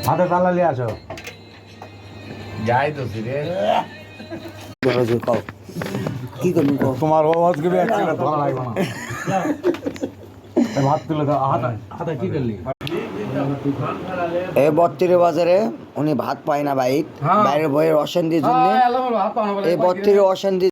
হাতে তালা নিয়ে আসো যাই তো রে কি করবি তোমার আজকে ধরা লাগবে না ভাত তুলে দাও হাতে কি করলি এই 32 বাজারে উনি ভাত পায় না বাইক বাইরের বইয়ের অশান্তির জন্য এই 32 অশান্তি